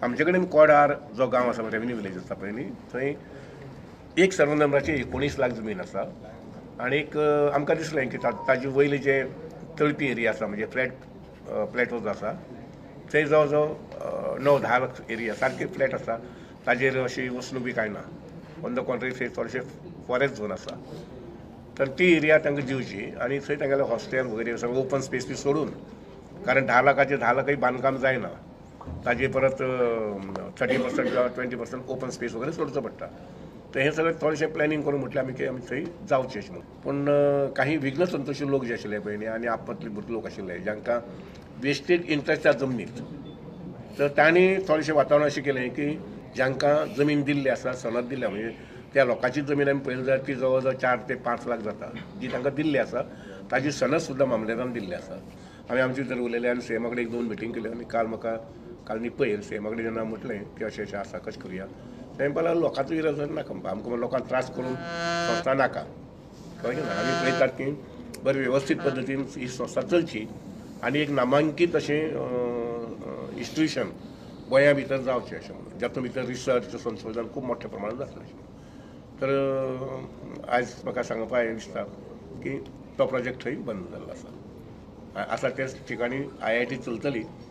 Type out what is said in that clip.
आमचे कडेन कोडार जो गांव आसा रेव्हेन्यू विलेज आसा पळय न्ही थंय एक सर्व नंबराची 19 लाख जमीन आसा आनीक आमकां दिसलें की ताजे वयले जे तळपी एरिया आसा म्हणजे फ्लॅट जो आसा थंय जवळ जवळ 9-10 लाख एरिया सारके फ्लॅट आसा ताजेर अशी वसणूक बी कांय ना ऑन द कॉन्ट्ररी थंय चडशे फॉरेस्ट झोन आसा तर ती एरिया तांकां दिवची आणि थंय तांगेलें हॉस्टेल वगैरे सगळं ओपन स्पेस बी सोडून कारण 10 लाखाचे 10 लाखय बांदकाम जायना ताजे परत 30% किंवा 20% ओपन स्पेस वगैरे सोडचो पडटा तर हे सगळें थोडेशें प्लॅनिंग करून म्हटलें आमी की आमी थंय जावचें अशें म्हणून पूण काही विघ्न संतोशी लोक जे आशिल्ले पळय न्ही आनी आपतले लोक आशिल्ले जांकां वेस्टेड इंट्रस्ट त्या जमनीत तर तांणी थोडेशें वातावरण अशें केलें की जांकां जमीन दिल्ली आसा सनद दिल्या म्हणजे त्या लोकांची जमीन आमी पळयली जाल्यार ती जवळ जवळ 4 ते 5 लाख जाता जी तांकां दिल्ली आसा ताजी सनद सुद्दां मामलेदारान दिल्ली आसा आमी आमचे भितर उलयले आनी सीएमा कडेन 1-2 मिटींग केल्यो आनी काल न्ही पयर सीएमा कडेन जेन्ना म्हटलें की अशें आसा कशें करुया तें म्हणपाक लोकांचो इराद नाका आमकां लोकांक त्रास करून संस्था नाका कळ्ळें ना आमी पळयतात की बरें वेवस्थीत पद्दतीन ही संस्था चलची आनी एक नामांकीत अशें इन्स्टिट्यूशन गोंया भितर जावचें अशें म्हणून जातून भितर रिसर्च संशोधन खूब मोठ्या प्रमाणांत जातलें तर आयज म्हाका सांगपाक हें दिसता की तो प्रोजेक्ट थंय बंद जाल्लो आसा त्याच ठिकाणी IIT चलतली